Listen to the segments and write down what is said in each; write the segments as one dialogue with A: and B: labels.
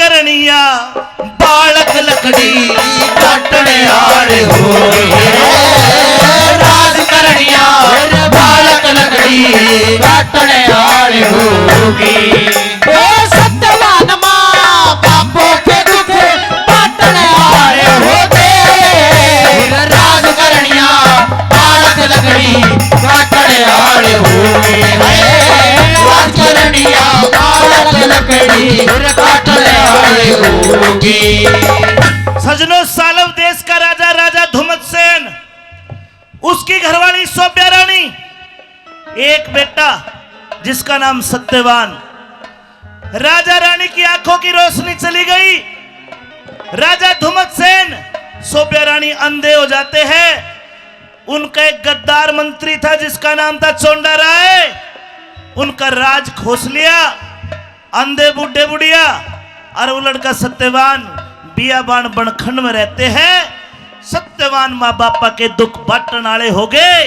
A: करनिया बालक लकड़ी काटने आले हो
B: राज करनिया बालक लकड़ी काटने आले होगी ओ सत्यवान मां बापों के दुख बांटने आले होते राज करनिया बालक लकड़ी काटने आले होगी राज करनिया बालक लकड़ी काटने आले होगी।
A: सजनों, सालव देश का राजा राजा धुमतसेन, उसकी घरवाली सोभ्या रानी, एक बेटा जिसका नाम सत्यवान। राजा रानी की आंखों की रोशनी चली गई। राजा धुमतसेन सोभ्या रानी अंधे हो जाते हैं। उनका एक गद्दार मंत्री था जिसका नाम था चोंडा राय। उनका राज खोस लिया। अंधे बूढ़े बुढ़िया और वो लड़का सत्यवान बियाबान बनखंड में रहते हैं। सत्यवान माँ बापा के दुख बांटन आले हो गए,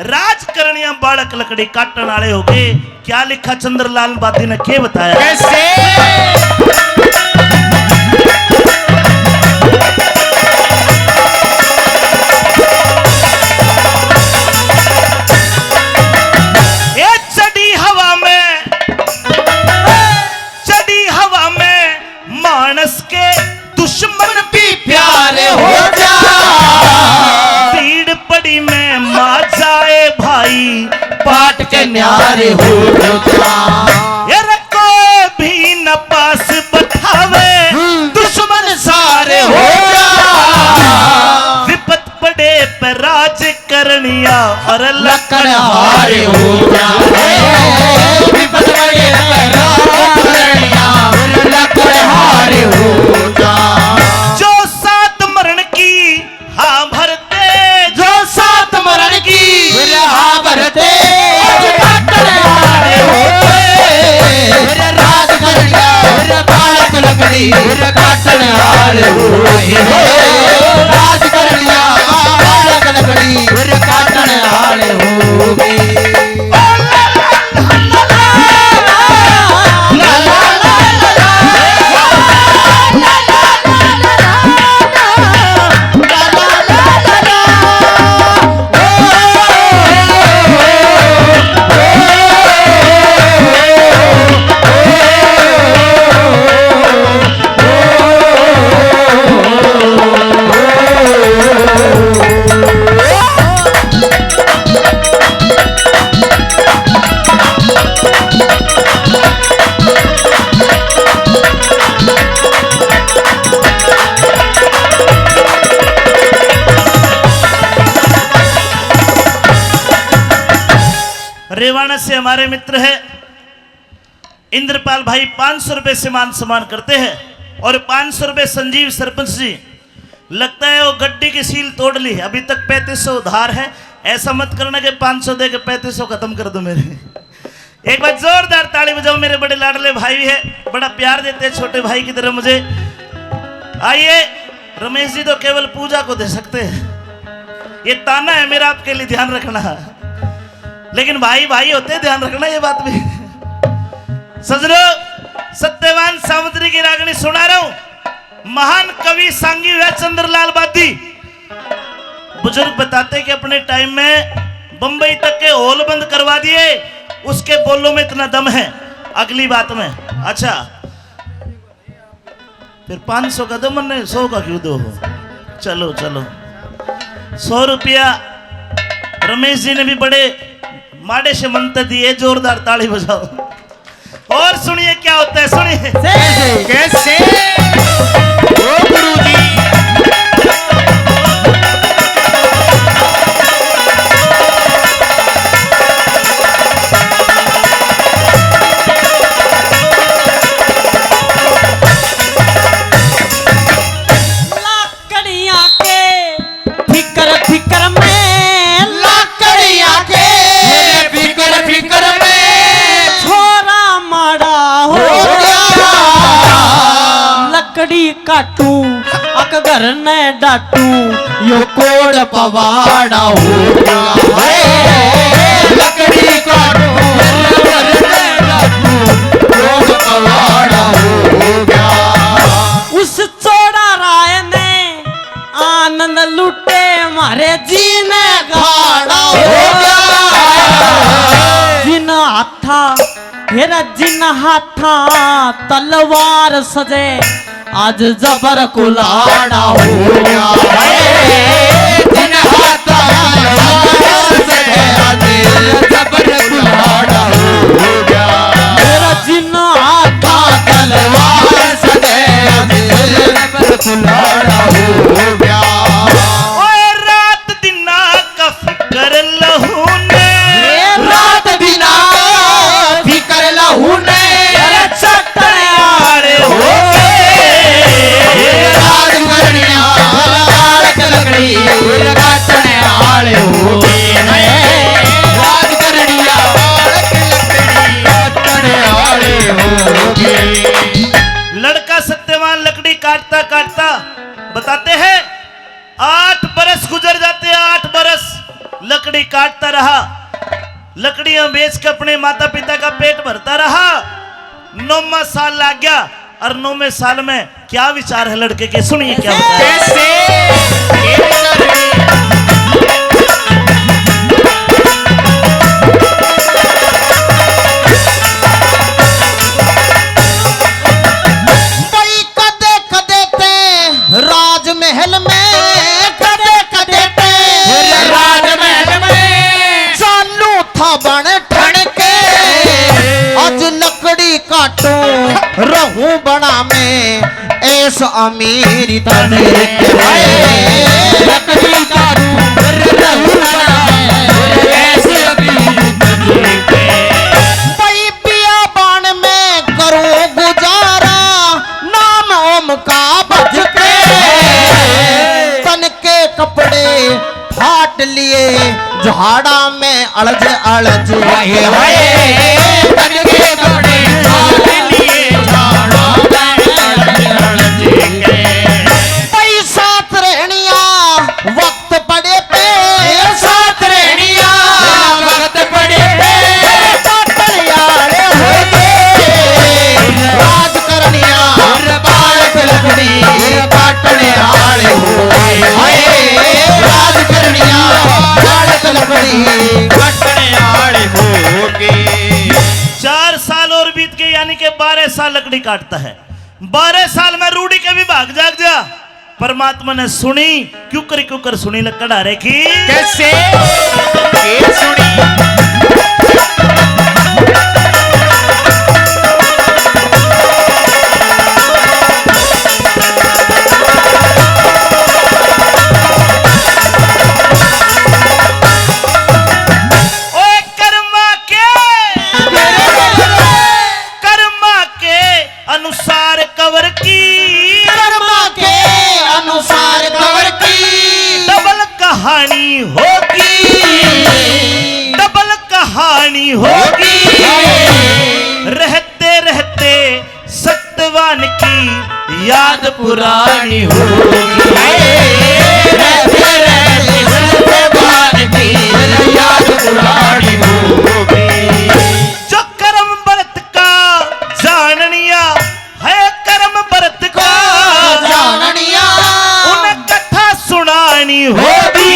A: राज करनिया बालक लकड़ी काटन आले हो गए। क्या लिखा चंद्रलाल बादी ने क्या बताया? कैसे? मानस के दुश्मन भी प्यारे हो जा, भीड़ पड़ी में मार जाए भाई
B: पाट के न्यारे हो जा।
A: कोई भी न पास बैठावे
B: दुश्मन सारे हो जा।
A: विपत पड़े पे राज करनिया और
B: लकड़हारे हो जा। विपत पड़े पे राज करनिया और लकड़हारे हो जा।
A: जो सात मरण की हाँ भरते,
B: जो सात मरण की हाँ भरते लकड़हारे होते राज करनिया बालक लकड़ी काटने आले होते राज करनिया बालक लकड़ी काटने आले होते।
A: रेवाना से हमारे मित्र है इंद्रपाल भाई 500 रुपए से मान सम्मान करते हैं और 500 रुपए संजीव सरपंच जी। लगता है वो गड्डी की सील तोड़ ली है, अभी तक 3500 उधार है। ऐसा मत करना कि 500 दे के 3500 खत्म कर दो मेरे। एक बार जोरदार ताली बजाओ, मेरे बड़े लाडले भाई है, बड़ा प्यार देते हैं छोटे भाई की तरह मुझे। आइए, रमेश जी तो केवल पूजा को दे सकते हैं, ये ताना है मेरा, आपके लिए ध्यान रखना। लेकिन भाई भाई होते, ध्यान रखना ये बात भी। सजनो, सत्यवान सामुद्री की रागनी सुना रहा हूं। महान कवि सांगी हुआ चंद्रलाल बादी, बुजुर्ग बताते कि अपने टाइम में बंबई तक के हॉल बंद करवा दिए, उसके बोलों में इतना दम है। अगली बात में अच्छा फिर 500 का दो, मैंने 100 का क्यों दो? चलो चलो 100 रुपया रमेश जी ने भी बड़े माड़े से मंत्र दिए, जोरदार ताली बजाओ। और सुनिए क्या होता है, सुनिए कैसे ओ गुरुजी।
B: लाकड़ियां के फिकर फिकर में, लाकड़ियां के फिकर फिकर में छोरा माड़ा हो गया। लकड़ी काटू अक घर ने डाटू, यो कोड पवाड़ा हो गया। लकड़ी काटू घर ने डाटू, कोड पवाड़ा हो गया। हेरा जिन हाथा तलवार सजे आज जबर कुलाड़ा हो गया जिन हाथा तलवार सजे आज जबर कुलाड़ा हो गया हेरा जिन हाथा तलवार सजे आज जबर कुलाड़ा हो गया
A: ओए रात दिना का फिकर लहू ने
B: रात दिना फिकर लहू ने चटने आड़े हो रात करनिया लकड़ी काटने आड़े हो रात करनिया लकड़ी काटने आड़े हो
A: लड़का सत्यवान लकड़ी काटता काटता बताते हैं 8 बरस गुजर जाते हैं। 8 बरस लकड़ी काटता रहा, लकड़ियां बेच के अपने माता पिता का पेट भरता रहा। 9वां साल लग गया और 9वें साल में क्या विचार है लड़के के, सुनिए क्या होता है।
B: राजमहल में कदे कदे राजमहल में चालू था बन ठन के आज लकड़ी काटू रहूं बना में ऐसा अमीरी तने लकड़ी काटू रहूं बना में ऐसे अमीरी तने भाई बियाबान में करूं गुजारा नाम ओम का बज के तन के कपड़े फाट लिए झाड़ा में अलज अलज तन के कपड़े फाट लिए झाड़ा में अलज भाई साथ रहनिया वक्त पड़े पे साथ रहनिया वक्त पड़े पे यारे हो राज करनिया बालक लकड़ी काटने आड़े हो राज करनिया बालक लकड़ी काटने आड़े हो गए।
A: 4 साल और बीत गए यानी कि 12 साल लकड़ी काटता है। 12 साल में रूढ़ी के भी भाग जाग जा। परमात्मा ने सुनी क्यों कर सुनी लकड़ आ की
B: कैसे सुनी
A: अनुसार कवर की डबल कहानी होगी रहते रहते सत्यवान की याद पुरानी होगी
B: रहते रहते सत्यवान की याद पुरानी होगी
A: जो कर्म व्रत का जाननिया है कर्म व्रत का
B: जाननिया
A: उन्हें कथा सुनानी होगी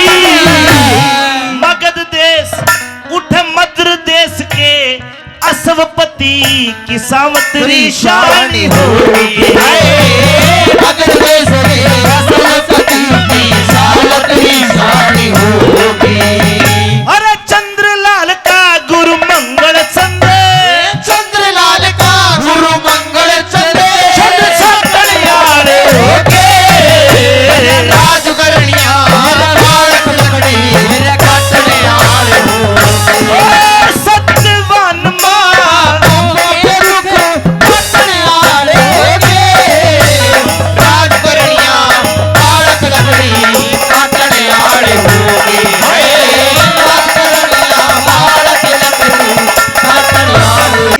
A: मगध देश उठ मद्र देश के असवपति की सावत्री शानी होगी
B: मगध देश के असवपति की सावत्री शानी होगी
A: अरे चंद्रलाल का गुरु मंगल चंद्र
B: चंद्रलाल का गुरु मंगल चंद्र राज करनिया बालक लकड़ी काटने आड़े हो
A: सत्यवान
B: काटने आड़े राज करनिया बालक लकड़ी काटने आड़े होगी राज करनिया बालक लकड़ी काटने आड़े।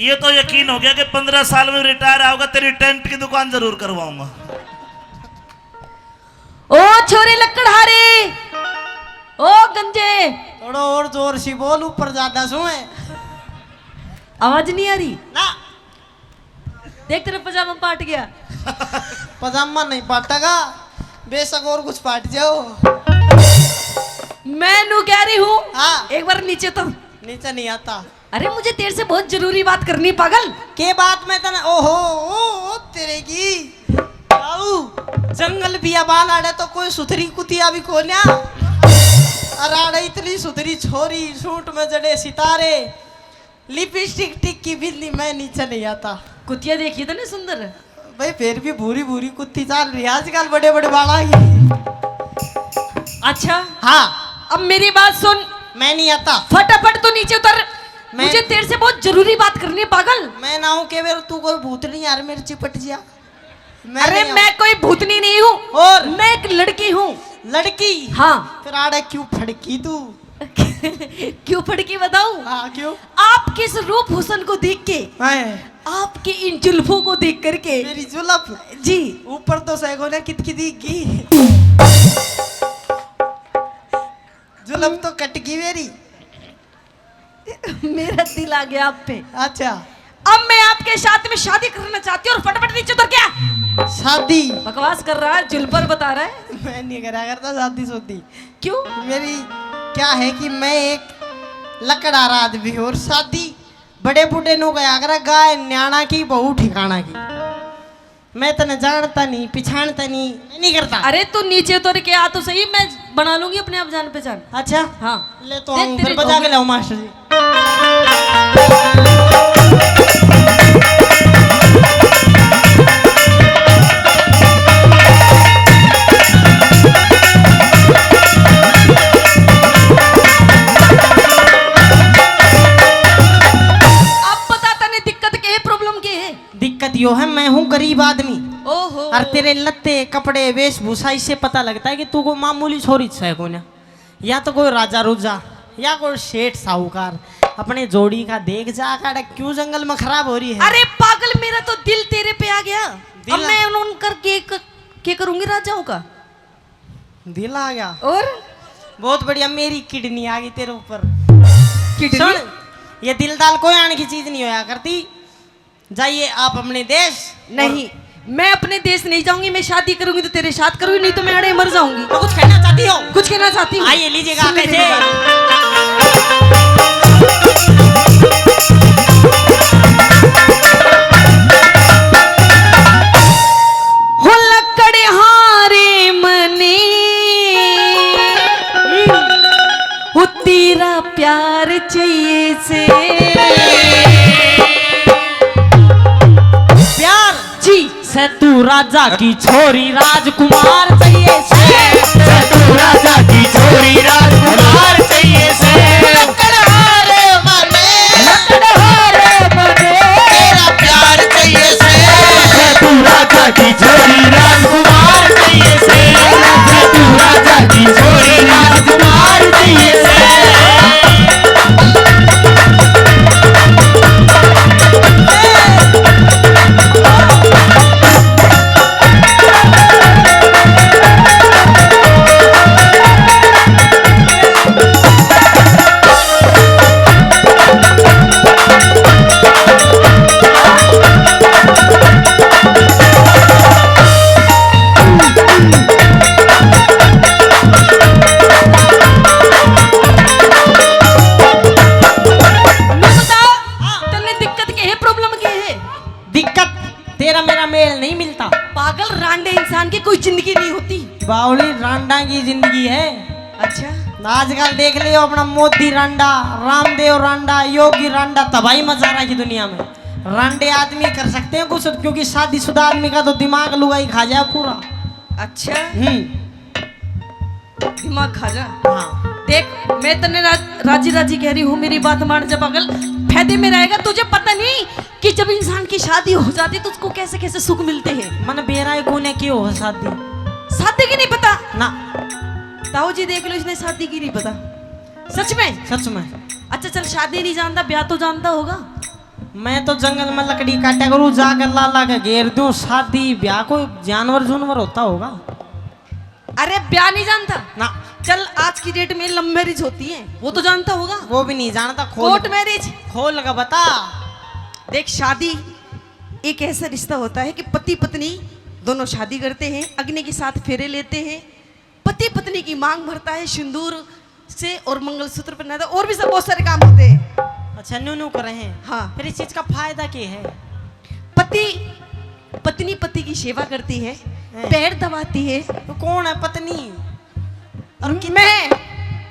A: ये तो यकीन हो गया कि 15 साल में रिटायर आओगे तेरी टेंट की दुकान जरूर करवाऊंगा।
C: ओ छोरे लकड़हारे, ओ गंजे,
B: थोड़ा और जोर से बोल, ऊपर ज्यादा सुने।
C: आवाज नहीं आ रही
B: ना
C: देख तेरा पजामा पाट गया।
B: पजामा नहीं पाटेगा, बेशक और कुछ पाट जाओ।
C: मैं नू कह रही हूँ
B: हाँ।
C: एक बार नीचे तो
B: नीचे नहीं आता।
C: अरे मुझे तेरे से बहुत जरूरी बात करनी है, पागल।
B: के बात में तना ओहो ओ तेरे की आऊ जंगल बियाबान आड़े तो कोई सुथरी कुतिया भी कोन्या अराड़े इतनी सुथरी छोरी सूट में जड़े सितारे लिपस्टिक टिक की बिल्ली मैं नीचे नहीं आता।
C: कुतिया देखी तो नहीं सुंदर?
B: भाई फिर भी भूरी भूरी कुत्ती चाल रही है आजकल बड़े बड़े बाल आ गए।
C: अच्छा
B: हाँ
C: अब मेरी बात सुन,
B: मैं नहीं आता।
C: फटाफट तो नीचे उतर,
B: मैं-
C: मुझे तेरे से बहुत जरूरी बात करनी है, पागल।
B: मैं ना हूँ के तू कोई भूत नहीं यार मेरे चिपट जिया।
C: अरे
B: नहीं
C: मैं कोई भूतनी नहीं हूँ,
B: और
C: मैं एक लड़की हूँ।
B: लड़की
C: हाँ
B: फिर आड़े क्यों फड़की तू?
C: क्यों फड़की बताऊं?
B: हाँ क्यों?
C: आप किस रूप हुसन को देख के,
B: मैं
C: आपकी इन जुल्फों को देख करके
B: मेरी जुलफ
C: जी
B: ऊपर तो सैगो ने कितकी दिखी जुलफ तो कटकी मेरी।
C: मेरा दिल आ गया आप पे।
B: अच्छा
C: अब मैं आपके साथ में शादी करना चाहती हूँ और फटाफट नीचे उतर क्या
B: शादी
C: बकवास कर रहा है, जुल्फर बता रहा है।
B: मैं नहीं करा करता शादी सोदी।
C: क्यों?
B: मेरी क्या है कि मैं एक लकड़ारा आदमी हूँ और शादी बड़े बूढ़े नो गया अगर गाय न्याणा की बहू ठिकाना की। मैं तने जानता नहीं पिछाणता नहीं मैं नहीं करता।
C: अरे तू नीचे उतर के आ तो सही, मैं बना लूंगी अपने आप जान पहचान।
B: अच्छा
C: हाँ
B: ले तो
C: देख
B: आऊं
C: तेरी
B: फिर बजा के
C: ठोकर।
B: लाऊं मास्टर जी।
C: अब बताता नहीं दिक्कत क्या है, प्रॉब्लम क्या है?
B: दिक्कत यो है मैं हूँ गरीब आदमी
C: ओहो
B: और तेरे लत्ते कपड़े वेशभूषा इससे पता लगता है कि तू को मामूली छोरी है कोने या तो कोई राजा रुजा या कोई सेठ साहूकार। अपने जोड़ी का देख जा काड़ा क्यों जंगल में खराब हो रही है।
C: अरे पागल, मेरा तो दिल तेरे पे आ गया।
B: दिल
C: अब मैं उन कर के करूंगी राजाओं का।
B: दिल आ गया
C: और
B: बहुत बढ़िया मेरी किडनी आ गई तेरे ऊपर।
C: किडनी?
B: सुन ये दिल दाल कोई आने की चीज नहीं होया करती। जाइए आप अपने देश।
C: नहीं, मैं अपने देश नहीं जाऊंगी, मैं शादी करूंगी तो तेरे साथ करूंगी, नहीं तो मैं अड़े मर जाऊंगी।
B: तो कुछ कहना चाहती हो?
C: कुछ कहना चाहती हूँ।
B: आइए लीजिएगा
C: सुन ले
B: कैसे।
C: मेरी बात। हो लकड़े हारे मने हो तेरा प्यार चाहिए से
B: प्यार
C: जी
B: तू राजा की छोरी राजकुमार चाहिए से तू राजा की छोरी राजकुमार चाहिए से लकड़हारे मने तेरा प्यार चाहिए से तू राजा की छोरी राजकुमार चाहिए से तू राजा की छोरी राजकुमार चाहिए से। दिक्कत तेरा मेरा मेल नहीं मिलता।
C: पागल, रांडे इंसान की कोई जिंदगी नहीं होती।
B: बावली रांडा की जिंदगी है।
C: अच्छा
B: आजकल देख लियो अपना मोदी रांडा रामदेव रांडा योगी रांडा तबाही मचा रहा है की दुनिया में। रांडे आदमी कर सकते हैं कुछ क्योंकि शादीशुदा आदमी का तो दिमाग लुगाई खा जाए पूरा।
C: अच्छा दिमाग खा जा।
B: हाँ
C: देख मैं तने राजी राजी कह रही हूँ, मेरी बात मान जा पागल, फायदे में रहेगा। तुझे पता नहीं कि जब इंसान की शादी हो जाती है तो उसको कैसे कैसे सुख मिलते हैं।
B: मन बेराय कोने क्यों हो शादी
C: शादी की नहीं पता?
B: ना
C: ताऊ जी देख लो, इसने शादी की नहीं पता। सच में?
B: सच में।
C: अच्छा चल, शादी नहीं जानता, ब्याह तो जानता होगा।
B: मैं तो जंगल में लकड़ी काटा करूँ जाकर लाला का घेर दूं। शादी ब्याह कोई जानवर जुनवर होता होगा।
C: अरे ब्याह नहीं जानता
B: ना
C: चल, आज की डेट में लव मैरिज होती है, वो तो जानता होगा।
B: वो भी नहीं जानता।
C: Court marriage.
B: खोल का बता।
C: देख शादी एक ऐसा रिश्ता होता है कि पति पत्नी दोनों शादी करते हैं, अग्नि के साथ फेरे लेते हैं, पति पत्नी की मांग भरता है, सिंदूर से और मंगलसूत्र पहना था और भी सब बहुत सारे काम होते हैं।
B: अच्छा न्यू कर रहे हैं।
C: हाँ।
B: फिर इस चीज का फायदा क्या है?
C: पति पत्नी पति की सेवा करती है, पैर दबाती है।
B: तो कौन है पत्नी? और
C: मैं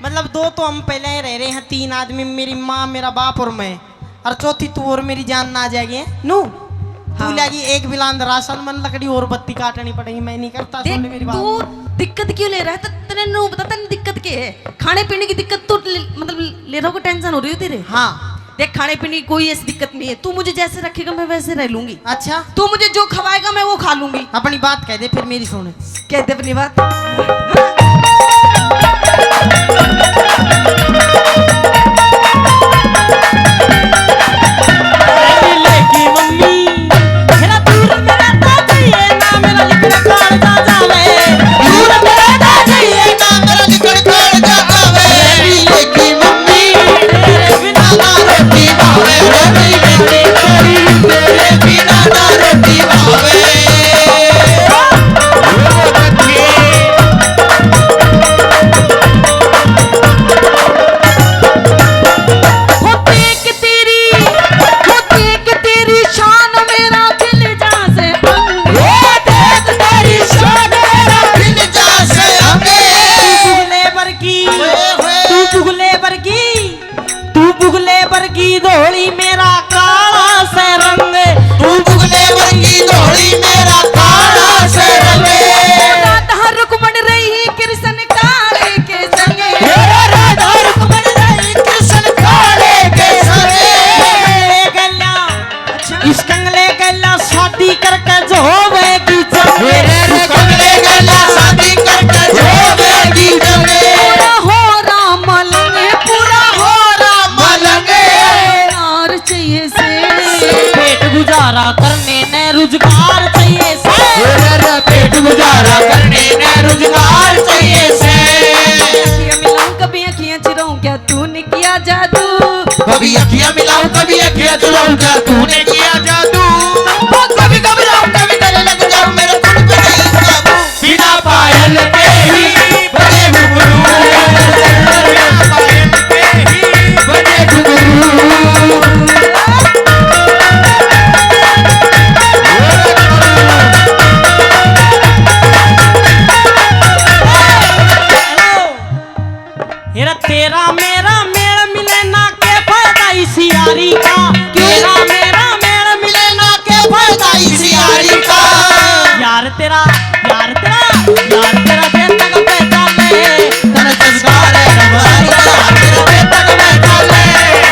B: मतलब दो तो हम पहले ही रह रहे हैं, 3 आदमी, मेरी माँ, मेरा बाप और मैं, और चौथी तू और मेरी जान ना आ जाएगी नू। तू
C: हाँ।
B: लगी एक बिलांद राशन मन लकड़ी और बत्ती काटनी पड़ेगी, मैं नहीं करता। सुन ले मेरी
C: देख
B: बात।
C: तू दिक्कत क्यों ले रहा है? तो तेरे नो बताता नहीं दिक्कत क्या है। खाने पीने की दिक्कत तो मतलब ले रहा हो, टेंशन हो रही है तेरे।
B: हाँ।
C: देख खाने पीने की कोई ऐसी दिक्कत नहीं है, तू मुझे जैसे रखेगा मैं वैसे रह लूंगी।
B: अच्छा
C: तू मुझे जो खवाएगा मैं वो खा लूंगी।
B: अपनी बात कह दे फिर मेरी सुन।
C: कहते अपनी बात।
B: रोजगार चाहिए से,
D: पेट गुजारा करने में रोजगार चाहिए से।
C: अखियां मिलाऊं कभी अखियां चुराऊं, क्या तूने किया जादू?
D: कभी अखियां मिलाऊं कभी अखियां चुराऊं, क्या तूने किया जादू? कभी घबराऊं कभी गले लग जाऊं, मेरे खुद पे नहीं काबू। बिना पायल के ही बजे घुंघरू, बिना पायल के ही बजे घुंघरू।
B: तेरा मेरा मेल मिले ना के फायदा इसी यारी का, तेरा मेरा मेल मिले ना के फायदा इसी यारी का। यार तेरा यार तेरा यार तेरा बेटा का पहचाने,
D: तेरा जज्बार है रबारी का, तेरा बेटा का पहचाने,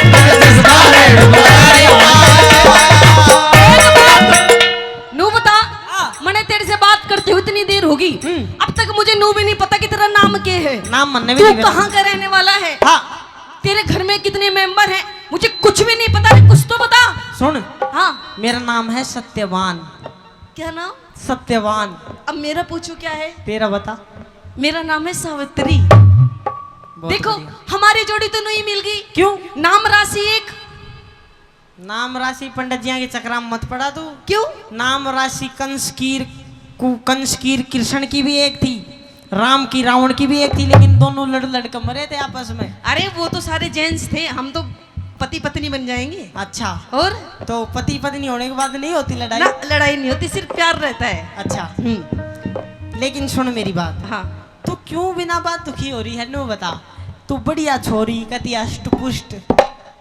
D: तेरा जज्बार है रबारी का।
C: नू बता, मैंने तेरे से बात करते हुए इतनी देर होगी, अब तक मुझे नू भी नहीं पता कि तेरा नाम क्या है।
B: नाम मनने भी
C: तू
B: नहीं
C: कहाँ का रहने वाला है?
B: हाँ।
C: तेरे घर में कितने मेंबर हैं? मुझे कुछ भी नहीं पता है, कुछ तो बता।
B: सुन,
C: हाँ
B: मेरा नाम है सत्यवान।
C: क्या नाम?
B: सत्यवान।
C: अब मेरा पूछो क्या है?
B: तेरा बता।
C: मेरा नाम है सावित्री।
B: बहुत
C: देखो
B: बढ़िया।
C: हमारी जोड़ी तो नहीं मिल गई।
B: क्यों?
C: नाम राशि एक।
B: नाम राशि पंडित जी के चक्रा में मत पड़ा तू।
C: क्यों?
B: नाम राशि कंस की कृष्ण की भी एक थी, राम की रावण की भी एक थी, लेकिन दोनों लड़ कर मरे थे आपस में।
C: अरे वो तो सारे जेंट्स थे, हम तो पति पत्नी बन जाएंगे।
B: अच्छा,
C: और
B: तो पति पत्नी होने के बाद नहीं होती लड़ाई?
C: ना लड़ाई नहीं होती, सिर्फ प्यार रहता है।
B: अच्छा, लेकिन सुन मेरी बात।
C: हाँ।
B: तू क्यों बिना बात दुखी हो रही है? नो बता। तू बढ़िया छोरी कति अष्ट पुष्ट,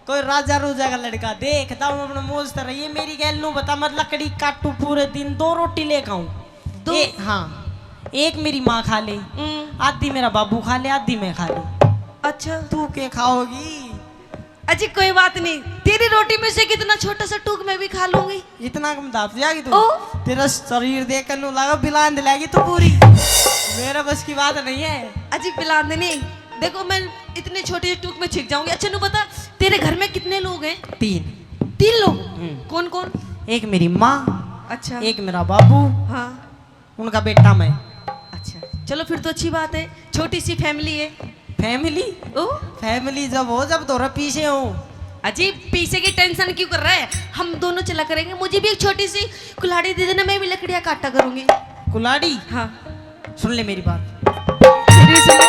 B: कोई राजा रोजा का लड़का देखता हूँ अपना मौज कर रही है। मेरी गैल नो बता, मत लकड़ी काटू पूरे दिन, 2 रोटी ले खाऊं।
C: दो?
B: हाँ, एक मेरी माँ खा ले, आधी मेरा बाबू खा ले, आधी मैं खा ले।
C: अच्छा
B: तू क्या खाओगी?
C: अजी कोई बात नहीं, तेरी रोटी में से कितना छोटा सा टूक मैं भी खा लूंगी।
B: इतना कम दाप जाएगी तू?
C: ओ।
B: तेरा शरीर देख कर नो लगा बिलान दिलाएगी तू पूरी। मेरा बस की बात नहीं है।
C: अजी पिला देनी, देखो मैं इतने छोटे टूक में छिक जाऊंगी। अच्छा नु बता, तेरे घर में कितने लोग हैं? 3 लोग। कौन कौन?
B: एक मेरी माँ,
C: अच्छा,
B: एक मेरा बाबू,
C: हाँ,
B: उनका बेटा मैं।
C: अच्छा चलो फिर तो अच्छी बात है, छोटी सी फैमिली है।
B: फैमिली?
C: ओ
B: फैमिली जब हो जब तोरा पीछे हो।
C: अजी पीछे की टेंशन क्यों कर रहा है? हम दोनों चला करेंगे, मुझे भी एक छोटी सी कुल्हाड़ी दे देना, मैं भी लकड़ियाँ काटा करूंगी।
B: कुल्हाड़ी?
C: हाँ
B: सुन ले मेरी बात।
C: मेरी सुनो।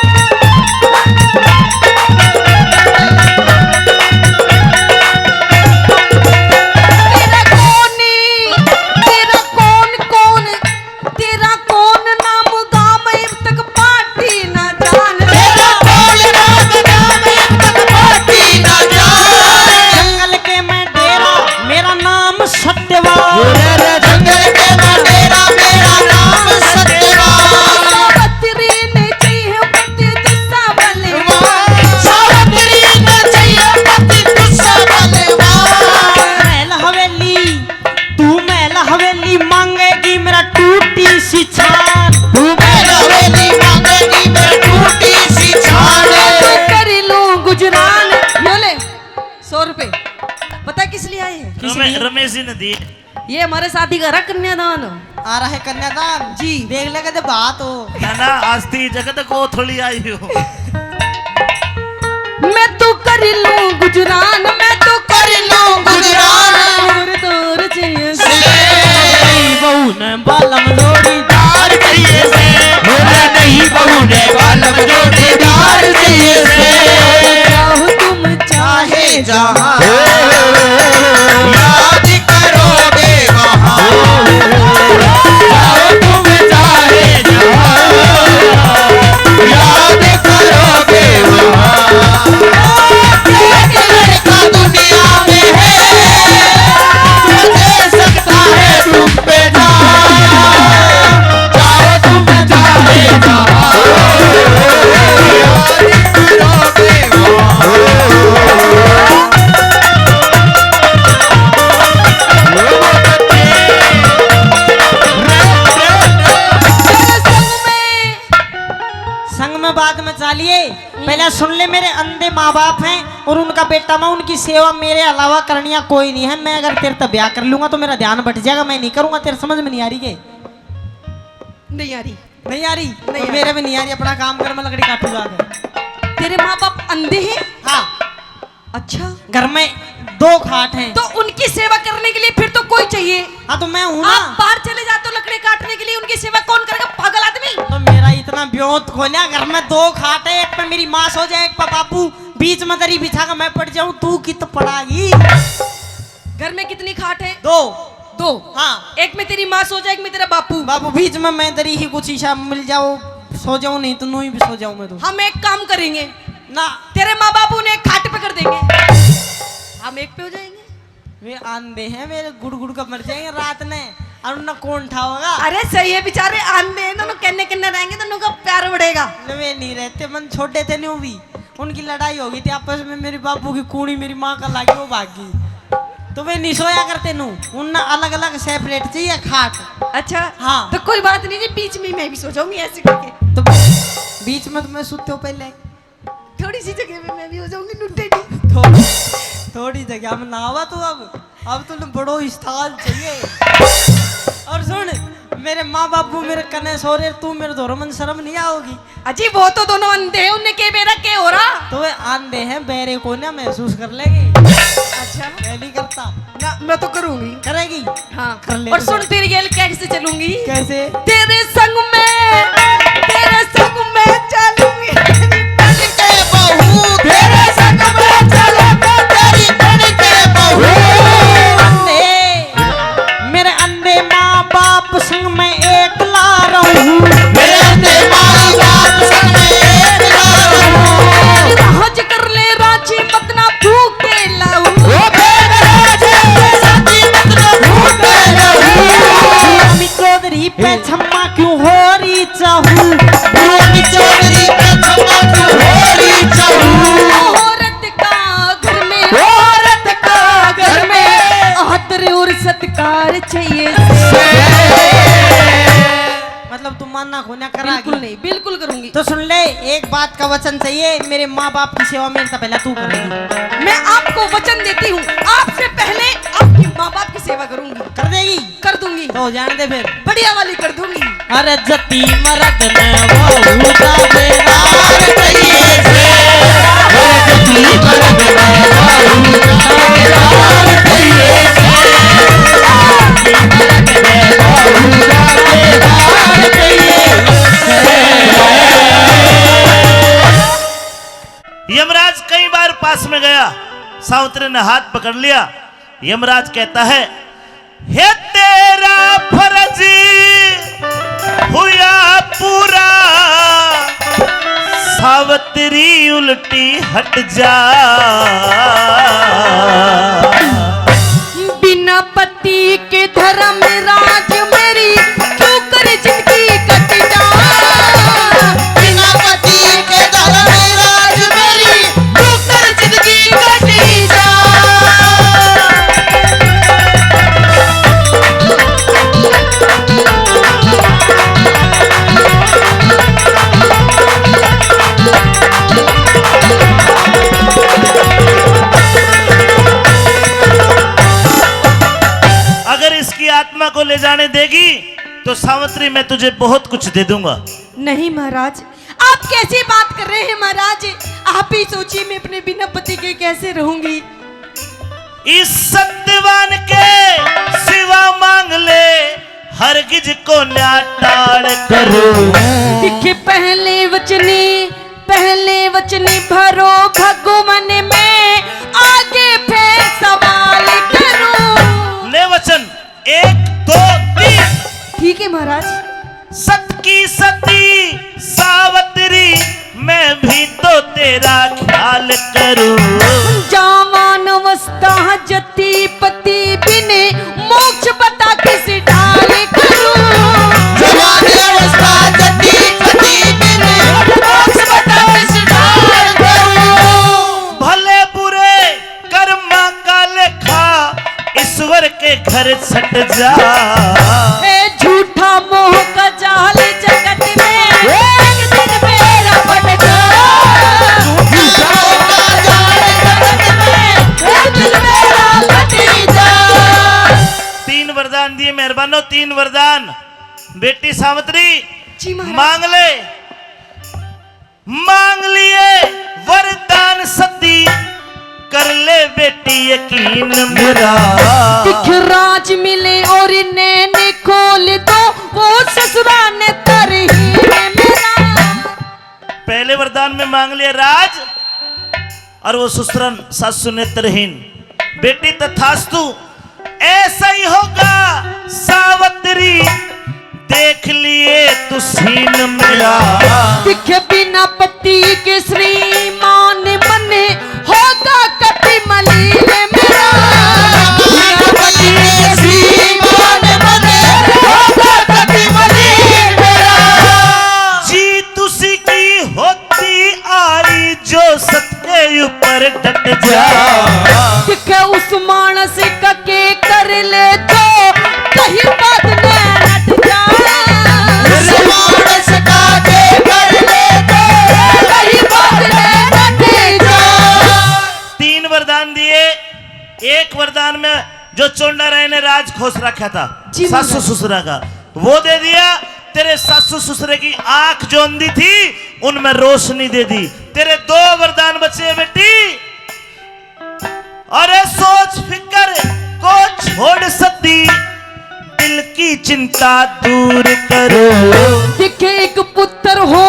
A: रमेश जी ने दिए।
C: ये हमारे शादी का कन्यादान।
B: आ रहा है कन्यादान
C: जी।
B: देख लेगा जब बात हो।
A: ना आस्ती जगत को थोड़ी आई हो।
C: मैं तो कर लूं गुजरान, मैं तो कर लूं गुजरान, दूर दूर चाहिए
B: बहू ने बालम जोड़ीदार चाहिए से,
D: नहीं बहू ने बालम जोड़ीदार चाहिए से।
C: जाओ तुम
B: चाहे जहाँ
D: याद करोगे वहाँ, जाओ तुम चाहे जहाँ, याद करोगे वहाँ। एक लड़का दुनिया में है जो दे सकता है तुम पे जान, जाओ तुम चाहे जहाँ, याद करोगे वहाँ।
B: संग में बाद में चालिए। पहले सुन ले, मेरे अंधे माँ बाप हैं और उनका बेटा मैं, उनकी सेवा मेरे अलावा करनिया कोई नहीं है। मैं अगर तेरे तब ब्याह कर लूंगा तो मेरा ध्यान बट जाएगा, मैं नहीं करूंगा। तेरे समझ में नहीं आ रही के?
C: नहीं आ रही।
B: नहीं आ रही?
C: नहीं
B: और
C: आ
B: मेरे भी नहीं आ रही। अपना काम कर, मैं लकड़ी काटू जाकर।
C: तेरे माँ बाप अंधे हैं?
B: हाँ,
C: अच्छा,
B: घर में 2 खाट हैं।
C: तो उनकी सेवा करने के लिए फिर तो कोई चाहिए।
B: हाँ तो मैं हूँ ना।
C: आप बाहर चले जाते हो लकड़ी काटने के लिए, उनकी सेवा कौन करेगा? पागल आदमी।
B: तो मेरा इतना ब्योत खोना, घर में 2 खाट है, एक पे मेरी माँ सो जाए, एक पे बापू, बीच में दरी बिछा कर मैं पड़ जाऊं। तू कित पड़ागी?
C: घर में कितनी खाट है?
B: 2।
C: 2।
B: हाँ,
C: एक में तेरी माँ सो जाए, एक में तेरा बापू।
B: बापू बीच में मैं दरी ही कुछ ईशा मिल जाओ, सो जाऊं, नहीं तो नू ही भी सो जाऊं मैं तो।
C: हम एक काम करेंगे
B: ना,
C: तेरे माँ बापू ने एक खाट पे कर देंगे, हम एक पे हो जाएंगे।
B: वे आंधे हैं, मेरे गुड़ गुड़ का मर जाएंगे रात में, और उन्हें कौन उठाओगा?
C: अरे सही है, बेचारे आंधे हैं, दोनों कन्ने कन्ने रहेंगे, दोनों का प्यार बढ़ेगा।
B: वे नहीं रहते, मन छोटे थे नहीं भी, उनकी लड़ाई हो गई थी आपस में। मेरे बापू की कूड़ी मेरी माँ का लागी, वो भागी। तो वे नहीं सोया करते नू, उन्हें अलग अलग सेपरेट चाहिए खाट।
C: अच्छा
B: हाँ।
C: तो कोई बात नहीं जी, बीच में मैं भी सो जाऊंगी ऐसे करके।
B: तो बीच में तुम्हें सोते हो पहले,
C: थोड़ी सी जगह में मैं भी हो जाऊंगी नुट्टेडी।
B: थोड़ी जगह में ना हुआ तो अब तो बड़ो स्थान चाहिए। और सुन, मेरे माँ बापू मेरे कने सो रहे, तू मेरे धोरो मन शर्म नहीं आओगी?
C: अजी वो तो दोनों अंधे हैं, उनने के बेरा के हो रहा।
B: तो वे आंधे हैं, बेरे को ना महसूस कर लेंगे।
C: अच्छा,
B: मैं नहीं करता।
C: ना मैं तो करूंगी।
B: करेगी?
C: हाँ
B: कर ले।
C: और सुन, तेरी गेल कैसे चलूंगी?
B: कैसे?
C: तेरे संग में चलूंगी।
D: बन के बहू तेरे संग में चलो तो तेरी बन के बहू।
B: अंधे, मेरे अंधे माँ बाप संग में एकला रहूं।
D: मेरे अंधे माँ बाप संग में एकला रहूं।
C: राज कर ले राजी मत ना भूखे लाऊं।
D: ओ मेरे राजे साथी मतलब भूखे रहूं।
B: अमी चौधरी पे छम्मा क्यों हो रही चाहूं?
D: भूमि चौधरी पे छम्मा क्यों हो रही चाहूं?
C: औरत का घर में,
D: औरत का घर में
C: आदर और सत्कार चाहिए।
B: मतलब तुम मानना खोना
C: बिल्कुल
B: करागी?
C: नहीं, बिल्कुल करूंगी।
B: तो सुन ले, एक बात का वचन चाहिए, मेरे माँ बाप की सेवा मेरे से पहले तू करेगी।
C: मैं आपको वचन देती हूँ, आपसे पहले आपके माँ बाप की सेवा करूंगी।
B: कर देगी?
C: कर दूंगी,
B: तो जान दे फिर।
C: बढ़िया वाली कर दूंगी।
B: अरे जती मरद ने वो का बेरार चाहिए से।
D: जती मरद में बहू का बेरार चाहिए से। जती मरद में बहू का बेरार चाहिए से।
A: यमराज कई बार पास में गया, सावित्री ने हाथ पकड़ लिया। यमराज कहता है, हे तेरा फर्ज हुआ पूरा, सावित्री उल्टी हट जा।
C: बिना पति के धर्म राज मेरी क्यों कर जिंदगी कट जा।
D: बिना पति के धर्म राज मेरी क्यों कर जिंदगी कटी जा।
A: कहेगी तो सावित्री मैं तुझे बहुत कुछ दे दूंगा।
C: नहीं महाराज, आप कैसी बात कर रहे हैं महाराज? आप ही सोचिए मैं अपने बिना पति के कैसे रहूंगी।
A: इस सत्यवान के सिवा मांग ले, हरगिज को ना टाल करो।
C: दिखे पहले वचनी भरो भगवान में, आगे फिर सवाल करो।
A: ले वचन 1 2 3।
C: ठीक है महाराज।
A: सत की सती सावित्री, मैं भी तो तेरा ख्याल करूं।
C: जवान अवस्था जति पति बिने, मोक्ष बता किस ढाल करूं।
D: जवानी अवस्था जति पति बिने, मोक्ष बता किस ढाल करूं।
A: भले बुरे कर्मा का लेखा, ईश्वर के घर सट जा।
C: ए झूठा मोह का जाल जगत में, एक दिन मेरा बट जा। झूठा मोह का जाल जगत में, एक दिन मेरा बट जा।
A: 3 वरदान दिए मेहरबानो, 3 वरदान। बेटी सावित्री
C: जी महाराज।
A: मांग लिए वरदान सती, कर ले बेटी यकीन मेरा।
C: दिखराज मिले और नैने खोल दो, वो ससुराल ने तरहीन मेरा।
A: पहले वरदान में मांग लिया राज, और वो ससुराल सासु नेत्रहीन। बेटी तथास्तु, ऐसा ही होगा सावित्री, देख लिए तू सीन मेरा।
C: दिखे बिना पति के श्रीमान बने, होगा कति मलिन मेरा।
D: बिना पति के श्रीमान बने, होगा कति मलिन मेरा।
A: जीत उसी की होती आई, जो सबके ऊपर डट जा।
C: दिखे उस मानस का के कर ले तो, कहीं बात न हट जा।
D: मानस का के कर ले तो, कहीं बात न हट जा।
A: 3 वरदान दिए। 1 वरदान में जो चोंडा राय ने राज खोस रखा था
C: जी
A: सासू
C: महाराज।
A: ससुरा का, वो दे दिया। तेरे सासू ससुरे की आंख जो अंधी थी, उनमें रोशनी दे दी। तेरे 2 वरदान बचे बेटी। अरे सोच फिकर को छोड़ सती, दिल की चिंता दूर करो।
C: दिखे एक पुत्र हो,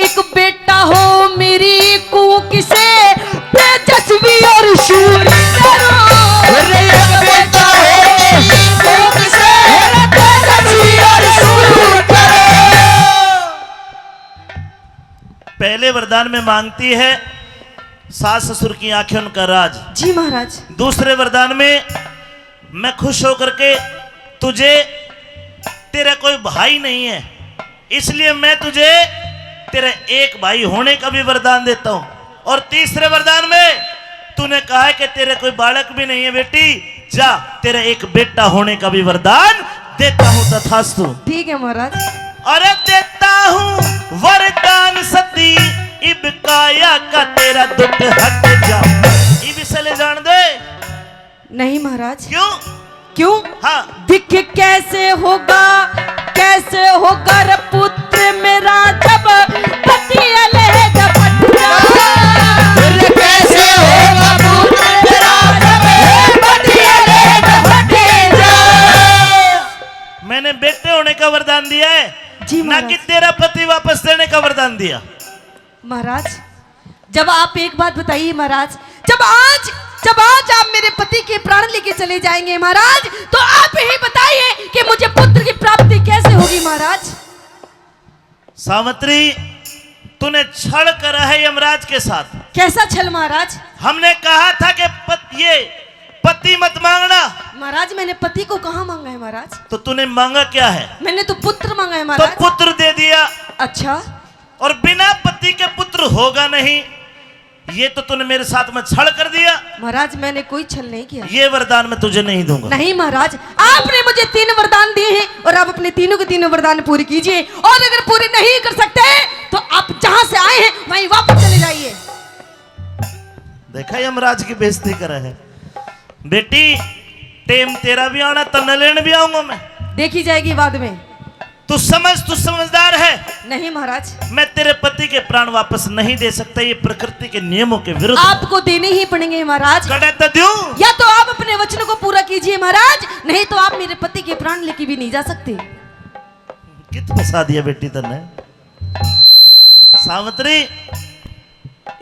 C: एक बेटा हो, मेरी कूक से तेजस्वी और शूर करो।
D: एक बेटा हो मेरी कोख से, तेजस्वी और शूर करो।
A: पहले वरदान में मांगती है सास ससुर की आंखें उनका राज।
C: जी महाराज।
A: दूसरे वरदान में मैं खुश होकर के तुझे, तेरा कोई भाई नहीं है इसलिए मैं तुझे तेरा एक भाई होने का भी वरदान देता हूं। और तीसरे वरदान में तूने कहा है कि तेरे कोई बालक भी नहीं है बेटी, जा तेरा एक बेटा होने का भी वरदान देता हूं तथास्तु।
C: ठीक है महाराज।
A: अरे देता हूं वरदान सती, इब काया का तेरा दुख हट जा। इब इसे ले जान दे।
C: नहीं महाराज।
A: क्यों?
C: क्यों?
A: हाँ,
C: दिख कैसे होगा रे पुत्र मेरा, जब पति अलग पट जा।
D: फिर कैसे होगा पुत्र मेरा, जब पति अलग हट जा।
A: मैंने बेटे होने का वरदान दिया है,
C: जी
A: ना
C: महाराज।
A: कि तेरा पति वापस देने का वरदान दिया।
C: महाराज जब आप एक बात बताइए महाराज, जब आज आप मेरे पति के प्राण लेके चले जाएंगे महाराज, तो आप ही बताइए कि मुझे पुत्र की प्राप्ति कैसे होगी महाराज।
A: सावित्री, तूने छल करा है यमराज के साथ।
C: कैसा छल महाराज?
A: हमने कहा था कि ये पति मत मांगना,
C: महाराज मैंने पति को कहाँ मांगा है महाराज?
A: तो तूने मांगा क्या है?
C: मैंने तो पुत्र मांगा है
A: तो
C: महाराज।
A: पुत्र दे दिया।
C: अच्छा,
A: और बिना पति के पुत्र होगा नहीं, ये तो तूने मेरे साथ में छल कर दिया।
C: महाराज मैंने कोई छल नहीं किया।
A: ये वरदान मैं तुझे नहीं दूंगा।
C: नहीं महाराज, आपने मुझे 3 वरदान दिए हैं और आप अपने तीनों के तीनों वरदान पूरे कीजिए, और अगर पूरे नहीं कर सकते तो आप जहां से आए हैं वहीं वापस चले जाइए।
A: देखा यमराज की बेइज्जती करा है। बेटी टेम तेरा भी आना तो न लेने भी आऊंगा मैं।
C: देखी जाएगी बाद में।
A: तू समझदार है।
C: नहीं महाराज,
A: मैं तेरे पति के प्राण वापस नहीं दे सकता, ये प्रकृति के नियमों के विरुद्ध।
C: आपको देने ही पड़ेंगे महाराज।
A: कड़े तो दूं?
C: या तो आप अपने वचन को पूरा कीजिए महाराज, नहीं तो आप मेरे पति के प्राण लेके भी नहीं जा सकते।
A: कित फंसा दिया बेटी तन्ने। सावित्री,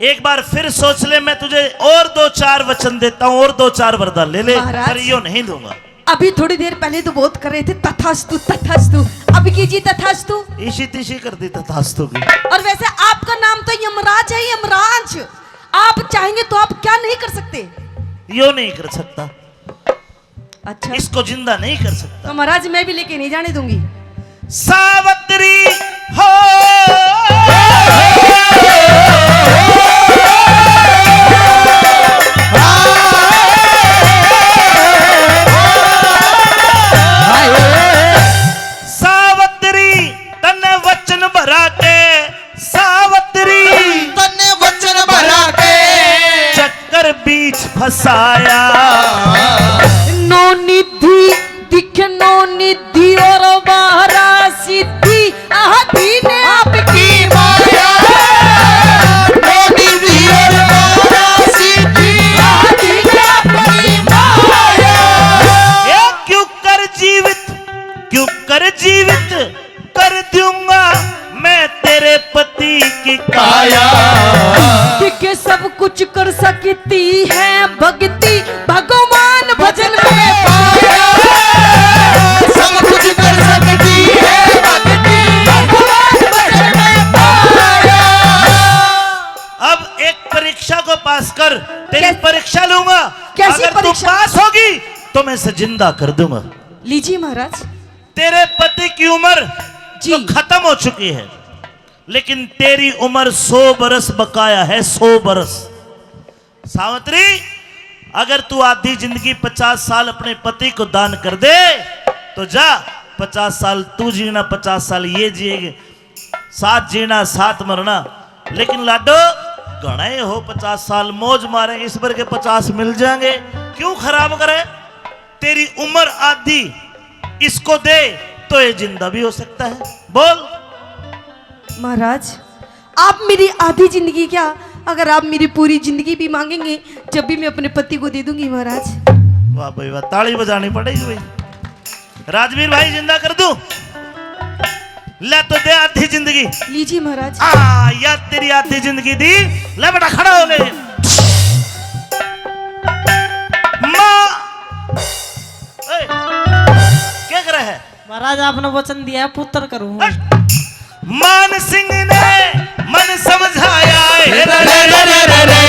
A: एक बार फिर सोच ले, मैं तुझे और 2-4 वचन देता हूँ, और 2-4 वरदान ले ले,
C: महाराज।
A: पर यो नहीं दूंगा।
C: अभी थोड़ी देर पहले तो बहुत कर रहे थे तथास्तु तथास्तु, अभी कीजिए तथास्तु।
A: इसी तिशी कर दी तथास्तु की।
C: और वैसे आपका नाम तो यमराज है, यमराज। आप चाहेंगे तो आप क्या नहीं कर सकते?
A: यो नहीं कर सकता,
C: अच्छा,
A: इसको जिंदा नहीं कर सकता।
C: तो महाराज मैं भी लेके नहीं जाने दूंगी।
A: सावित्री हो सावित्री, तन्ने वचन भरा के, सावित्री
D: तन्ने वचन भरा के
A: चक्कर बीच फसाया।
C: नो निधि दिख नो निधि और बारा सिद्धि आदि ने आपकी माया।
D: मोदी दियर मारा सीधी
C: आदि ने आपकी माया।
A: ए क्यों कर जीवित कर दूंगा मैं तेरे पति की काया।
C: कि सब कुछ कर सकती है भक्ति, भगवान भजन में पाया।
D: सब कुछ कर सकती है भक्ति
C: भगवान भजन में पाया।
A: अब एक परीक्षा को पास कर, तेरी
C: कैसी-
A: परीक्षा लूंगा।
C: कैसी
A: अगर तू
C: परीक्षा?
A: पास होगी तो मैं इसे जिंदा कर दूंगा।
C: लीजिए महाराज।
A: तेरे पति की उम्र
C: जी।
A: तो खत्म हो चुकी है, लेकिन तेरी उम्र 100 बरस बकाया है, 100 बरस। सावित्री, अगर तू आधी जिंदगी 50 साल अपने पति को दान कर दे तो जा, 50 साल तू जीना, 50 साल ये जिएगे, साथ जीना साथ मरना। लेकिन लाडो गणे हो 50 साल मौज मारेंगे, इस बार के 50 मिल जाएंगे, क्यों खराब करे? तेरी उम्र आधी इसको दे तो ये जिंदा भी हो सकता है। बोल।
C: महाराज, आप मेरी आधी जिंदगी क्या, अगर आप मेरी पूरी जिंदगी भी मांगेंगे जब भी मैं अपने पति को दे दूंगी महाराज।
A: वाह भाई वाह, ताली बजानी पड़ेगी भाई। राजवीर भाई जिंदा कर दूं? ले तो दे आधी जिंदगी।
C: लीजिए महाराज।
A: या तेरी आधी जिंदगी दी, ले बेटा खड़ा हो गए। माँ ओए, क्या कर रहा है?
B: महाराज आपने वचन दिया है पुत्र करूँ।
A: मान सिंह ने मन समझाया,
D: रे रे रे रे रे